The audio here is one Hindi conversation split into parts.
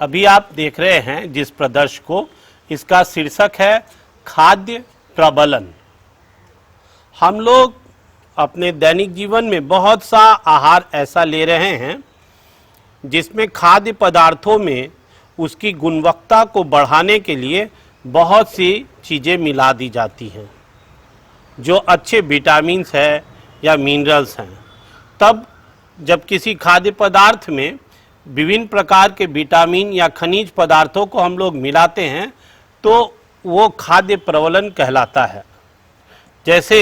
अभी आप देख रहे हैं जिस प्रदर्श को, इसका शीर्षक है खाद्य प्रबलन। हम लोग अपने दैनिक जीवन में बहुत सा आहार ऐसा ले रहे हैं जिसमें खाद्य पदार्थों में उसकी गुणवत्ता को बढ़ाने के लिए बहुत सी चीज़ें मिला दी जाती हैं जो अच्छे विटामिन्स है या मिनरल्स हैं। तब जब किसी खाद्य पदार्थ में विभिन्न प्रकार के विटामिन या खनिज पदार्थों को हम लोग मिलाते हैं तो वो खाद्य प्रबलन कहलाता है। जैसे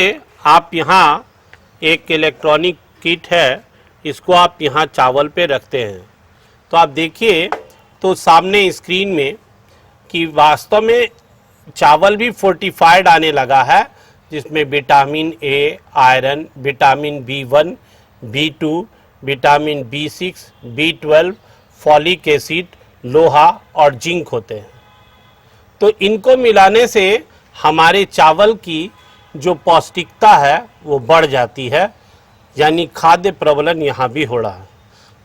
आप यहाँ एक इलेक्ट्रॉनिक किट है, इसको आप यहाँ चावल पे रखते हैं तो आप देखिए तो सामने स्क्रीन में कि वास्तव में चावल भी फोर्टिफाइड आने लगा है, जिसमें vitamin A, iron, vitamin B1, B2, vitamin B6, B12, folic acid, लोहा और जिंक होते हैं। तो इनको मिलाने से हमारे चावल की जो पौष्टिकता है वो बढ़ जाती है, यानी खाद्य प्रबलन यहाँ भी हो रहा है।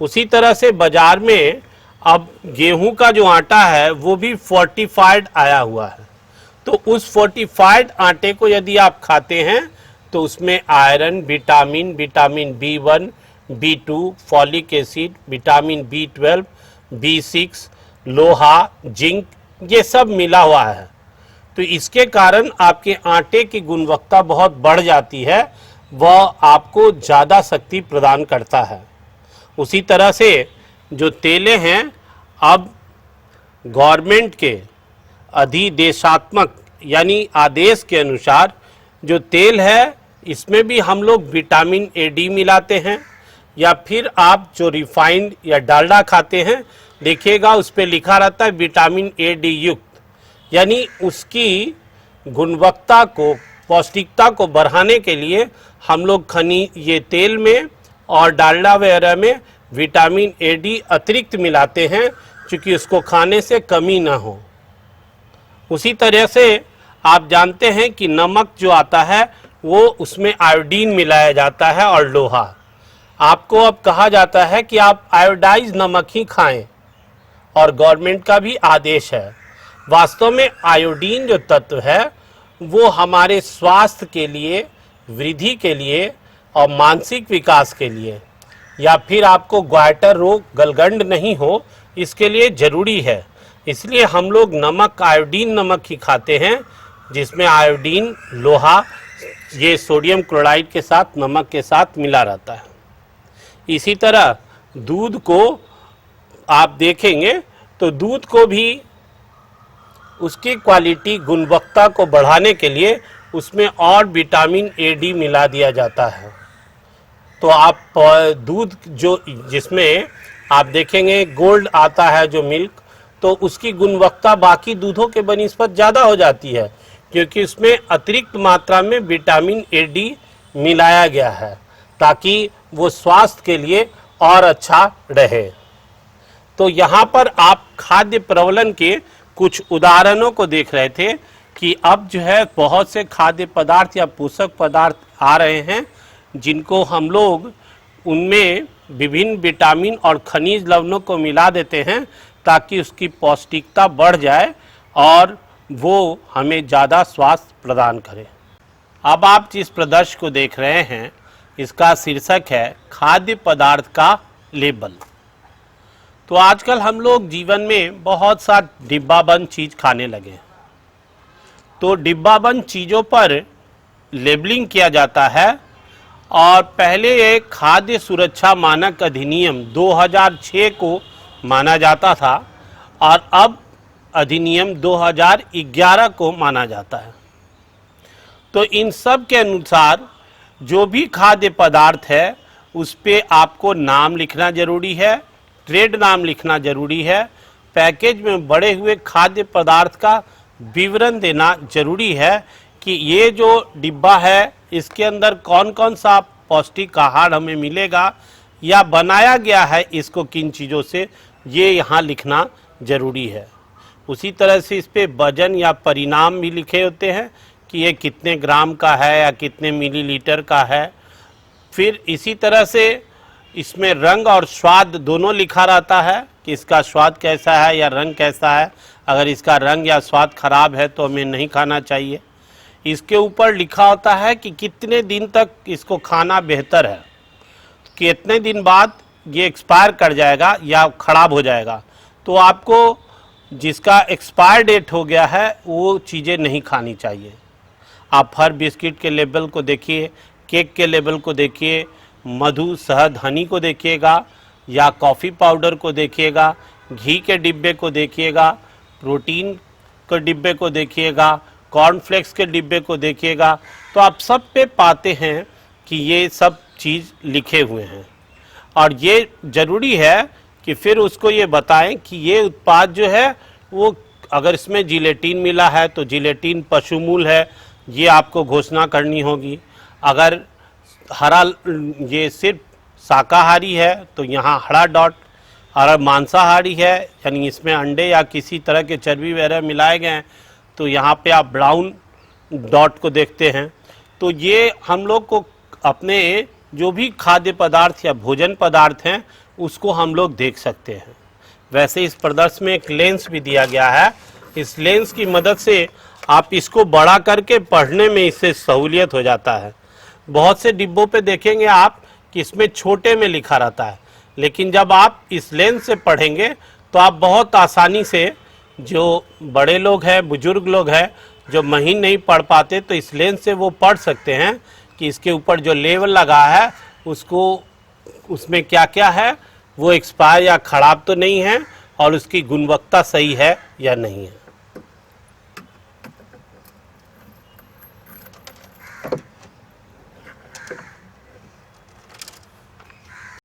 उसी तरह से बाज़ार में अब गेहूं का जो आटा है वो भी फोर्टिफाइड आया हुआ है। तो उस फोर्टिफाइड आटे को यदि आप खाते हैं तो उसमें iron, vitamin B1, B2, folic acid, vitamin B12, B6, लोहा, जिंक, ये सब मिला हुआ है। तो इसके कारण आपके आटे की गुणवत्ता बहुत बढ़ जाती है, वह आपको ज़्यादा शक्ति प्रदान करता है। उसी तरह से जो तेलें हैं, अब गवर्नमेंट के अधिदेशात्मक यानी आदेश के अनुसार जो तेल है इसमें भी हम लोग विटामिन A, D मिलाते हैं। या फिर आप जो रिफाइंड या डालडा खाते हैं, देखिएगा उस पर लिखा रहता है विटामिन A, D युक्त, यानी उसकी गुणवत्ता को, पौष्टिकता को बढ़ाने के लिए हम लोग ये तेल में और डालडा वगैरह में विटामिन A, D अतिरिक्त मिलाते हैं क्योंकि उसको खाने से कमी ना हो। उसी तरह से आप जानते हैं कि नमक जो आता है वो उसमें आयोडीन मिलाया जाता है और लोहा। आपको अब कहा जाता है कि आप आयोडाइज नमक ही खाएं और गवर्नमेंट का भी आदेश है। वास्तव में आयोडीन जो तत्व है वो हमारे स्वास्थ्य के लिए, वृद्धि के लिए और मानसिक विकास के लिए, या फिर आपको ग्वाइटर रोग, गलगंड नहीं हो, इसके लिए ज़रूरी है। इसलिए हम लोग नमक, आयोडीन नमक ही खाते हैं जिसमें आयोडीन, लोहा, ये सोडियम क्लोराइड के साथ, नमक के साथ मिला रहता है। इसी तरह दूध को आप देखेंगे तो दूध को भी उसकी क्वालिटी, गुणवत्ता को बढ़ाने के लिए उसमें और विटामिन A, D मिला दिया जाता है। तो आप दूध जो जिसमें आप देखेंगे गोल्ड आता है जो मिल्क, तो उसकी गुणवत्ता बाकी दूधों के बनिस्बत ज़्यादा हो जाती है क्योंकि उसमें अतिरिक्त मात्रा में विटामिन A, D मिलाया गया है ताकि वो स्वास्थ्य के लिए और अच्छा रहे। तो यहाँ पर आप खाद्य प्रबलन के कुछ उदाहरणों को देख रहे थे कि अब जो है बहुत से खाद्य पदार्थ या पोषक पदार्थ आ रहे हैं जिनको हम लोग उनमें विभिन्न विटामिन और खनिज लवणों को मिला देते हैं ताकि उसकी पौष्टिकता बढ़ जाए और वो हमें ज़्यादा स्वास्थ्य प्रदान करे। अब आप जिस प्रदर्शन को देख रहे हैं इसका शीर्षक है खाद्य पदार्थ का लेबल। तो आजकल हम लोग जीवन में बहुत सा डिब्बाबंद चीज़ खाने लगे, तो डिब्बाबंद चीज़ों पर लेबलिंग किया जाता है। और पहले एक खाद्य सुरक्षा मानक अधिनियम 2006 को माना जाता था और अब अधिनियम 2011 को माना जाता है। तो इन सब के अनुसार जो भी खाद्य पदार्थ है उस पे आपको नाम लिखना ज़रूरी है, ट्रेड नाम लिखना ज़रूरी है, पैकेज में बड़े हुए खाद्य पदार्थ का विवरण देना ज़रूरी है कि ये जो डिब्बा है इसके अंदर कौन कौन सा पौष्टिक आहार हमें मिलेगा या बनाया गया है इसको किन चीज़ों से, ये यहाँ लिखना ज़रूरी है। उसी तरह से इस पे वजन या परिणाम भी लिखे होते हैं कि ये कितने ग्राम का है या कितने मिलीलीटर का है। फिर इसी तरह से इसमें रंग और स्वाद दोनों लिखा रहता है कि इसका स्वाद कैसा है या रंग कैसा है। अगर इसका रंग या स्वाद खराब है तो हमें नहीं खाना चाहिए। इसके ऊपर लिखा होता है कि कितने दिन तक इसको खाना बेहतर है, कितने दिन बाद ये एक्सपायर कर जाएगा या ख़राब हो जाएगा। तो आपको जिसका एक्सपायर डेट हो गया है वो चीज़ें नहीं खानी चाहिए। आप हर बिस्किट के लेबल को देखिए, केक के लेबल को देखिए, मधु शहद हनी को देखिएगा या कॉफ़ी पाउडर को देखिएगा, घी के डिब्बे को देखिएगा, प्रोटीन के डिब्बे को देखिएगा, कॉर्नफ्लेक्स के डिब्बे को देखिएगा, तो आप सब पे पाते हैं कि ये सब चीज़ लिखे हुए हैं। और ये ज़रूरी है कि फिर उसको ये बताएं कि ये उत्पाद जो है वो अगर इसमें जिलेटिन मिला है तो जिलेटिन पशुमूल है, ये आपको घोषणा करनी होगी। अगर हरा ये सिर्फ शाकाहारी है तो यहाँ हरा डॉट, और मांसाहारी है यानी इसमें अंडे या किसी तरह के चर्बी वगैरह मिलाए गए हैं तो यहाँ पे आप ब्राउन डॉट को देखते हैं। तो ये हम लोग को अपने जो भी खाद्य पदार्थ या भोजन पदार्थ हैं उसको हम लोग देख सकते हैं। वैसे इस प्रदर्शन में एक लेंस भी दिया गया है। इस लेंस की मदद से आप इसको बड़ा करके पढ़ने में इससे सहूलियत हो जाता है। बहुत से डिब्बों पे देखेंगे आप कि इसमें छोटे में लिखा रहता है, लेकिन जब आप इस लेंस से पढ़ेंगे तो आप बहुत आसानी से, जो बड़े लोग हैं, बुजुर्ग लोग हैं, जो महीन नहीं पढ़ पाते, तो इस लेंस से वो पढ़ सकते हैं कि इसके ऊपर जो लेबल लगा है उसको उसमें क्या क्या है, वो एक्सपायर या ख़राब तो नहीं है और उसकी गुणवत्ता सही है या नहीं है।